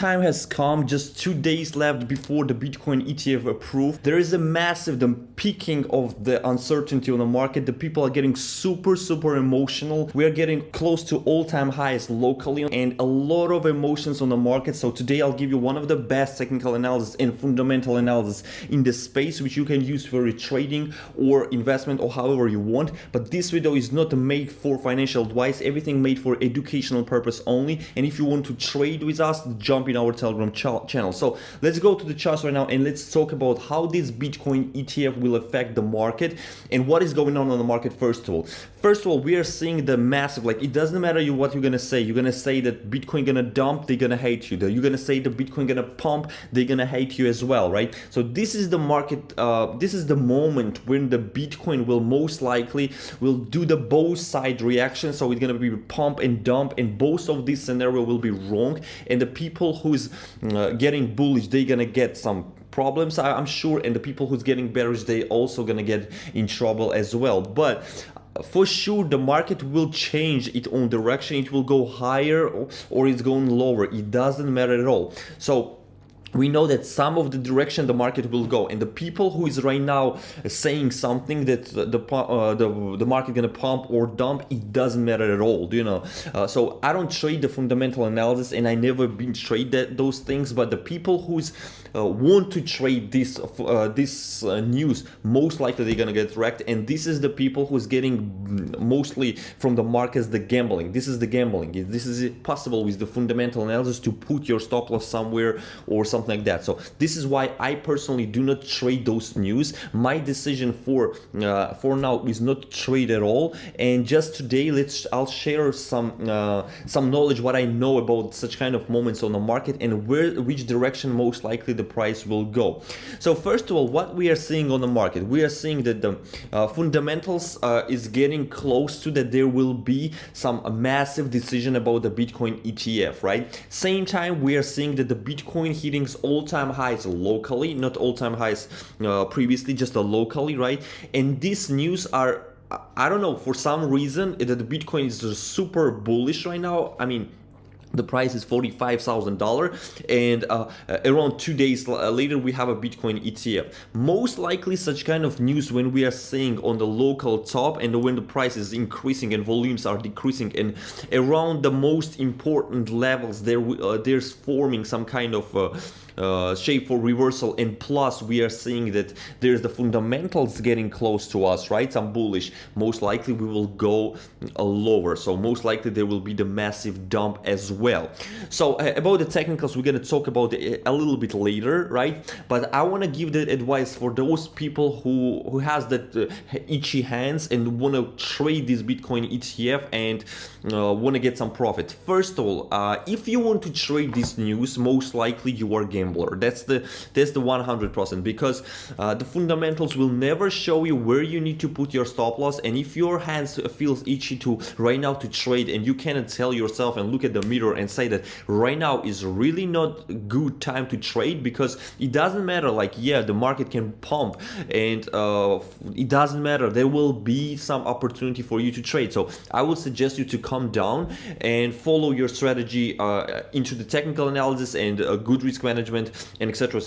time has come, just 2 days left before the Bitcoin ETF approved. There is a massive peaking of the uncertainty on the market. The people are getting super emotional. We are getting close to all-time highs locally and a lot of emotions on the market. So today I'll give you one of the best technical analysis and fundamental analysis in the space, which you can use for your trading or investment or however you want. But this video is not made for financial advice, everything made for educational purpose only. And if you want to trade with us, jump in our Telegram channel. So let's go to the charts right now and let's talk about how this Bitcoin ETF will affect the market and what is going on the market. First of all, we are seeing the massive, like, it doesn't matter what you're gonna say. You're gonna say that Bitcoin gonna dump, they're gonna hate you. You're gonna say that Bitcoin gonna pump, they're gonna hate you as well, right? So this is the market, this is the moment when the Bitcoin will most likely will do the both side reaction. So it's gonna be pump and dump, and both of this scenario will be wrong. And the people who's getting bullish, they're gonna get some problems, I'm sure, and the people who's getting bearish, they also gonna get in trouble as well. But for sure the market will change its own direction. It will go higher or it's going lower. It doesn't matter at all. So we know that some of the direction the market will go, and the people who is right now saying something that the market gonna pump or dump, it doesn't matter at all, you know. So I don't trade the fundamental analysis, and I never been trade those things. But the people who's want to trade this news, most likely they're gonna get wrecked. And this is the people who's getting mostly from the markets the gambling. This is the gambling. This is possible with the fundamental analysis to put your stop loss somewhere or something like that. So this is why I personally do not trade those news. My decision for now is not to trade at all. And just today, I'll share some knowledge, what I know about such kind of moments on the market and which direction most likely the price will go. So first of all, what we are seeing on the market, we are seeing that the fundamentals is getting close to that there will be some massive decision about the Bitcoin ETF, right? Same time, we are seeing that the Bitcoin hitting all-time highs locally, not all-time highs previously, just locally, right? And these news are, I don't know, for some reason that the Bitcoin is super bullish right now. I mean, the price is $45,000, and around 2 days later we have a Bitcoin ETF. Most likely such kind of news when we are seeing on the local top and when the price is increasing and volumes are decreasing, and around the most important levels there's forming some kind of shape for reversal. And plus we are seeing that there's the fundamentals getting close to us, right? Some bullish. Most likely we will go lower, so most likely there will be the massive dump as well. So about the technicals, we're going to talk about it a little bit later, right? But I want to give the advice for those people who has that itchy hands and want to trade this Bitcoin ETF and want to get some profit. First of all, if you want to trade this news, most likely you are gambler. That's the 100%, because the fundamentals will never show you where you need to put your stop loss. And if your hands feels itchy to right now to trade, and you cannot tell yourself and look at the mirror and say that right now is really not a good time to trade, because it doesn't matter, like, yeah, the market can pump and it doesn't matter, there will be some opportunity for you to trade. So I would suggest you to calm down and follow your strategy into the technical analysis and good risk management and etc.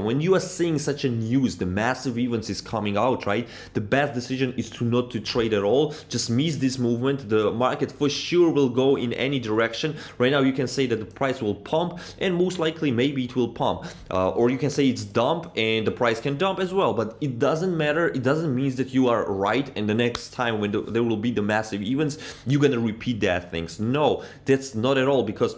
When you are seeing such a news, the massive events is coming out, right? The best decision is to not to trade at all. Just miss this movement. The market for sure will go in any direction. Right now you can say that the price will pump, and most likely maybe it will pump, or you can say it's dump and the price can dump as well. But it doesn't matter. It doesn't mean that you are right, and the next time when there will be the massive events, you're gonna repeat that things. No, that's not at all, because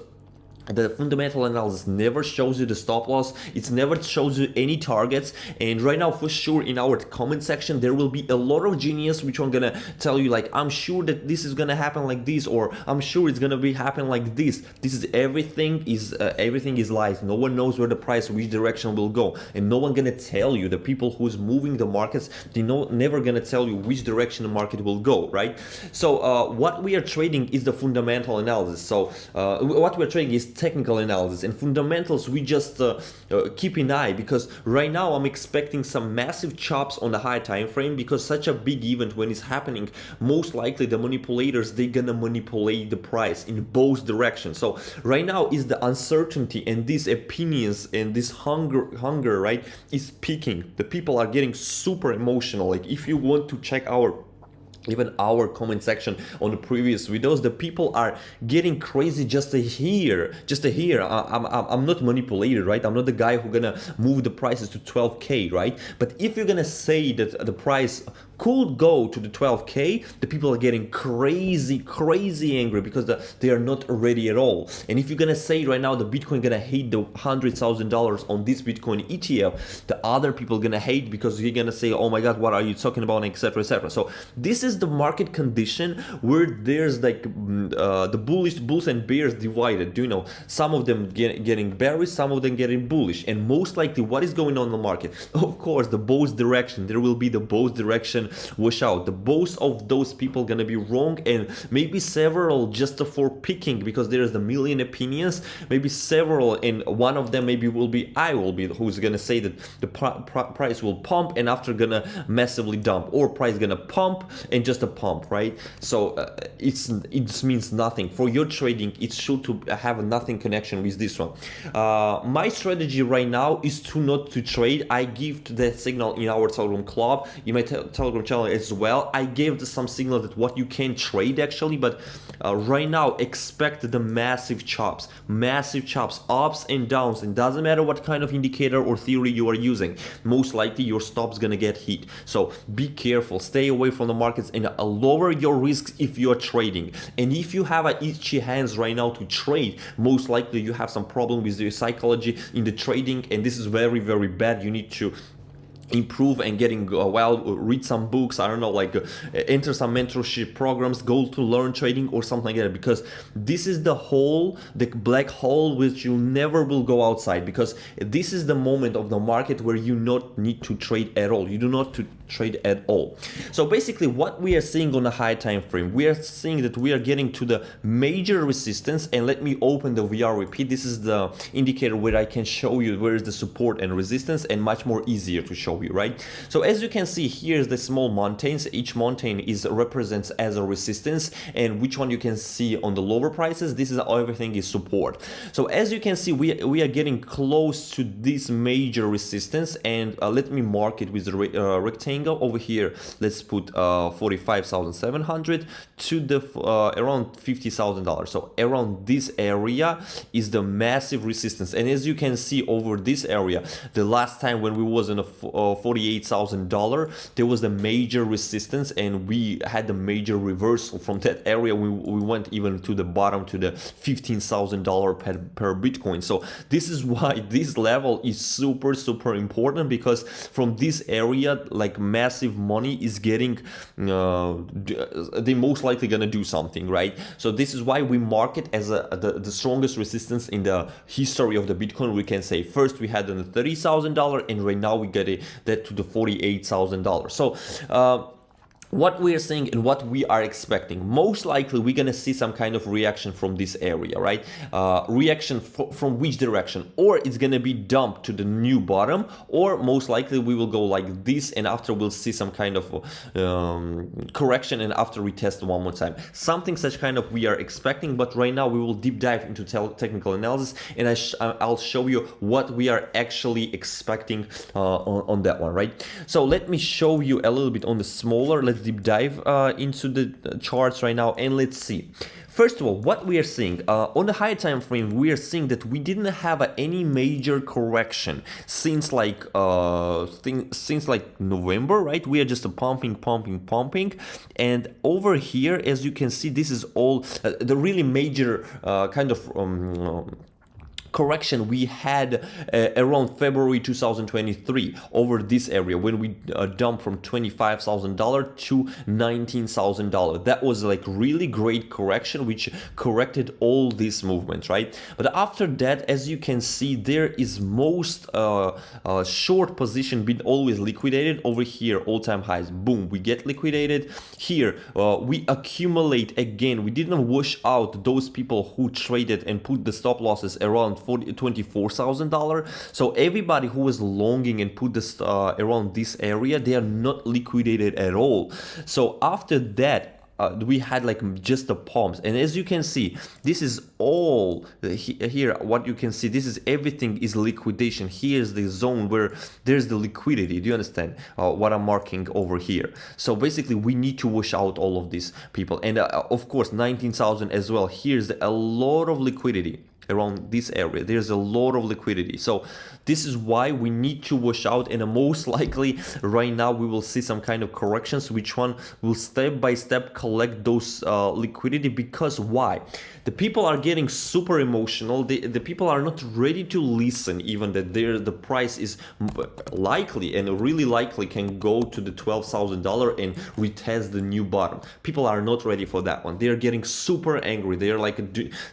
the fundamental analysis never shows you the stop loss. It never shows you any targets. And right now, for sure, in our comment section, there will be a lot of genius which I'm gonna tell you, like, I'm sure that this is gonna happen like this, or I'm sure it's gonna be happen like this. This is everything is lies. No one knows where the price, which direction will go, and no one gonna tell you. The people who's moving the markets, they never gonna tell you which direction the market will go, right? So what we are trading is the fundamental analysis. So what we're trading is technical analysis and fundamentals, we just keep an eye, because right now I'm expecting some massive chops on the high time frame, because such a big event when it's happening, most likely the manipulators, they're gonna manipulate the price in both directions. So right now is the uncertainty and these opinions and this hunger, right, is peaking. The people are getting super emotional. Like if you want to check even our comment section on the previous videos, the people are getting crazy just to hear. I'm not manipulated, right? I'm not the guy who gonna move the prices to 12k, right? But if you're gonna say that the price could go to the 12k, the people are getting crazy angry, because they are not ready at all. And if you're gonna say right now the Bitcoin gonna hit the $100,000 on this Bitcoin ETF, the other people gonna hate, because you're gonna say, oh my god, what are you talking about, etc, etc. So this is the market condition where there's like the bulls and bears divided. Do you know, some of them getting bearish, some of them getting bullish, and most likely what is going on in the market, of course, the both direction, there will be the both direction wash out. The both of those people gonna be wrong, and maybe several just for picking, because there is a million opinions, maybe several, and one of them maybe will be who's gonna say that the price will pump and after gonna massively dump, or price gonna pump and just a pump, right? So it means nothing for your trading. It should to have nothing connection with this one. My strategy right now is to not to trade. I give the signal in our Telegram club, in my Telegram channel as well. I gave some signal that what you can trade actually, but right now expect the massive chops, ups and downs, and doesn't matter what kind of indicator or theory you are using, most likely your stop's gonna get hit. So be careful, stay away from the markets, and lower your risks if you are trading. And if you have itchy hands right now to trade, most likely you have some problem with your psychology in the trading, and this is very bad. You need to improve and getting read some books, I don't know, like enter some mentorship programs, go to learn trading or something like that, because this is the black hole which you never will go outside, because this is the moment of the market where you not need to trade at all. You do not to trade at all. So basically what we are seeing on the high time frame, we are seeing that we are getting to the major resistance. And let me open the VR repeat. This is the indicator where I can show you where is the support and resistance, and much more easier to show you, right? So as you can see, here's the small mountains. Each mountain represents as a resistance, and which one you can see on the lower prices, this is everything is support. So as you can see, we are getting close to this major resistance, and let me mark it with the rectangle over here. Let's put 45,700 to the around $50,000. So around this area is the massive resistance, and as you can see over this area, the last time when we was in a $48,000, there was a major resistance, and we had the major reversal from that area. We went even to the bottom, to the $15,000 per Bitcoin. So this is why this level is super important, because from this area, like massive money is getting they most likely gonna do something, right? So this is why we mark it as the strongest resistance in the history of the Bitcoin. We can say first we had on the $30,000, and right now we get that to the $48,000. So what we are seeing and what we are expecting, most likely we're gonna see some kind of reaction from this area, right? Reaction from which direction? Or it's gonna be dumped to the new bottom, or most likely we will go like this, and after we'll see some kind of correction, and after we test one more time, something such kind of we are expecting. But right now we will deep dive into technical analysis, and I'll show you what we are actually expecting on that one, right? So let me show you a little bit on the smaller. Let's deep dive into the charts right now, and let's see. First of all, what we are seeing on the high time frame, we are seeing that we didn't have any major correction since like November, right? We are just pumping, and over here, as you can see, this is all the really major kind of correction we had around February 2023 over this area when we dumped from $25,000 to $19,000. That was like really great correction which corrected all these movements, right? But after that, as you can see, there is most short position been always liquidated over here, all-time highs. Boom, we get liquidated here. We accumulate again. We didn't wash out those people who traded and put the stop losses around $24,000. So everybody who was longing and put this around this area, they are not liquidated at all. So after that, we had like just the pumps, and as you can see, this is all here. What you can see, this is everything is liquidation. Here's the zone where there's the liquidity. Do you understand what I'm marking over here? So basically, we need to wash out all of these people, and of course, 19,000 as well. Here's a lot of liquidity around this area. There's a lot of liquidity, so this is why we need to wash out, and most likely right now we will see some kind of corrections which one will step by step collect those liquidity. Because why? The people are getting super emotional. The people are not ready to listen even that the price is likely and really likely can go to the $12,000 and retest the new bottom. People are not ready for that one. They are getting super angry. They are like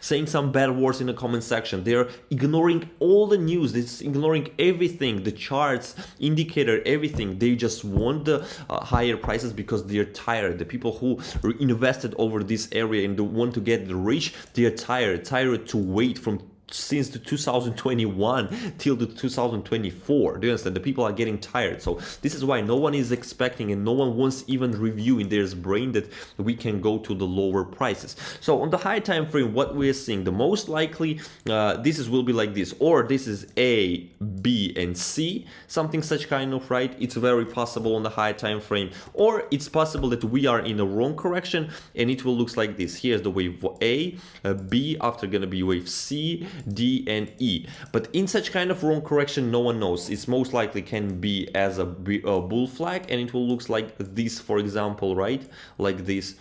saying some bad words in the comment section. They are ignoring all the news. It's ignoring everything, the charts, indicator, everything. They just want the higher prices because they're tired. The people who invested over this area and want to get rich, they are tired to wait from since the 2021 till the 2024. Do you understand? The people are getting tired. So this is why no one is expecting and no one wants even review in their brain that we can go to the lower prices. So on the high time frame, what we're seeing, the most likely will be like this, or this is A, B, and C, something such kind of, right? It's very possible on the high time frame, or it's possible that we are in a wrong correction and it will look like this. Here's the wave A, B, after gonna be wave C, D, and E. But in such kind of wrong correction, no one knows. It's most likely can be as a bull flag, and it will look like this, for example, right? Like this.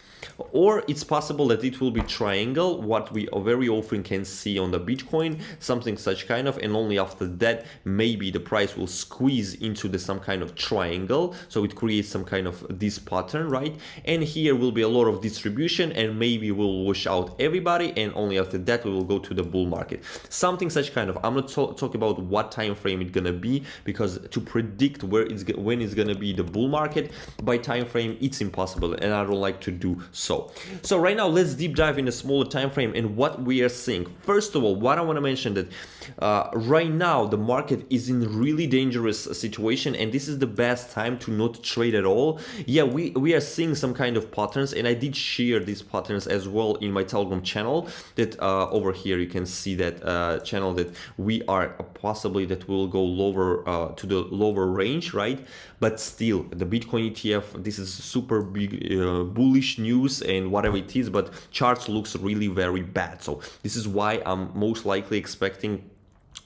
Or it's possible that it will be triangle, what we very often can see on the Bitcoin, something such kind of, and only after that maybe the price will squeeze into some kind of triangle, so it creates some kind of this pattern, right? And here will be a lot of distribution, and maybe we'll wash out everybody, and only after that we will go to the bull market, something such kind of. I'm not talking about what time frame it's gonna be, because to predict when it's gonna be the bull market by time frame, it's impossible, and I don't like to do so right now let's deep dive in a smaller time frame and what we are seeing. First of all, what I want to mention that right now the market is in really dangerous situation, and this is the best time to not trade at all. Yeah, we are seeing some kind of patterns, and I did share these patterns as well in my Telegram channel. That over here you can see that channel that we are possibly that will go lower to the lower range, right? But still, the Bitcoin ETF, this is super big bullish news and whatever it is, but charts looks really very bad. So this is why I'm most likely expecting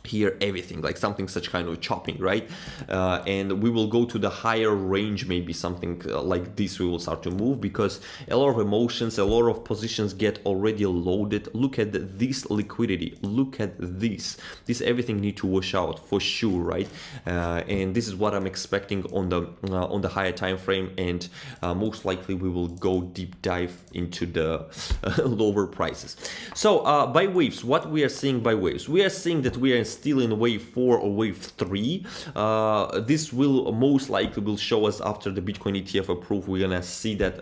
here everything like something such kind of chopping, right? And we will go to the higher range, maybe something like this. We will start to move because a lot of emotions, a lot of positions get already loaded. Look at this liquidity, look at this everything need to wash out for sure, right? And this is what I'm expecting on the higher time frame, and most likely we will go deep dive into the lower prices. So by waves, what we are seeing by waves, we are seeing that we are still in wave 4 or wave 3. This will most likely will show us after the Bitcoin ETF approved. We're gonna see that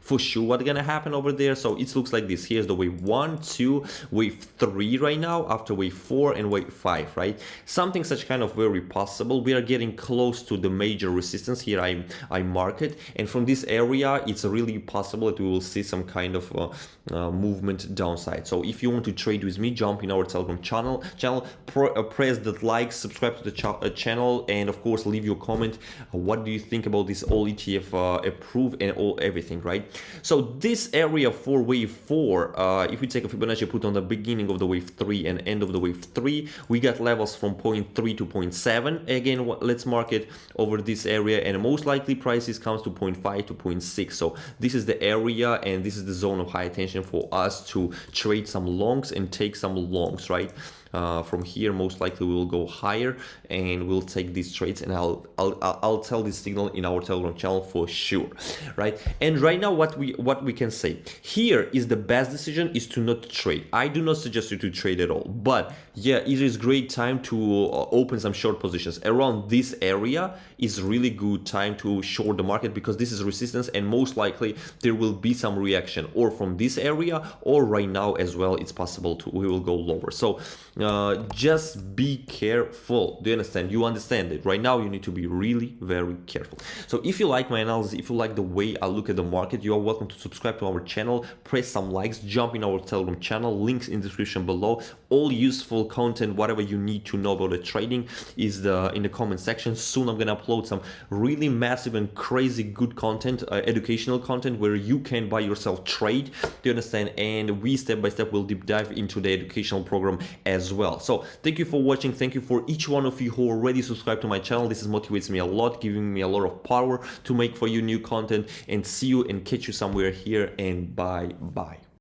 for sure what's gonna happen over there. So it looks like this. Here's the wave 1, 2, wave 3 right now, after wave 4 and wave 5, right? Something such kind of very possible. We are getting close to the major resistance here. I mark it, and from this area it's really possible that we will see some kind of movement downside. So if you want to trade with me, jump in our Telegram channel, press that like, subscribe to the channel, and of course leave your comment. What do you think about this all ETF approved and everything, right? So this area for wave 4, if we take a Fibonacci put on the beginning of the wave 3 and end of the wave 3, we got levels from 0.3 to 0.7. Again, let's mark it over this area, and most likely prices comes to 0.5 to 0.6. So this is the area, and this is the zone of high attention for us to trade some longs and take some longs, right? From here, most likely we will go higher and we'll take these trades, and I'll tell this signal in our Telegram channel for sure, right? And right now, what we can say here is the best decision is to not trade. I do not suggest you to trade at all, but yeah, it is great time to open some short positions around this area. Is really good time to short the market, because this is resistance and most likely there will be some reaction or from this area, or right now as well it's possible to we will go lower. So just be careful. Do you understand? You understand it right now. You need to be really very careful. So if you like my analysis, if you like the way I look at the market, you are welcome to subscribe to our channel, press some likes, jump in our Telegram channel, links in the description below. All useful content, whatever you need to know about the trading is in the comment section. Soon I'm gonna upload some really massive and crazy good content, educational content, where you can by yourself trade. Do you understand? And we step by step will deep dive into the educational program as well. So thank you for watching. Thank you for each one of you who already subscribed to my channel. This motivates me a lot, giving me a lot of power to make for you new content. And see you and catch you somewhere here, and bye bye.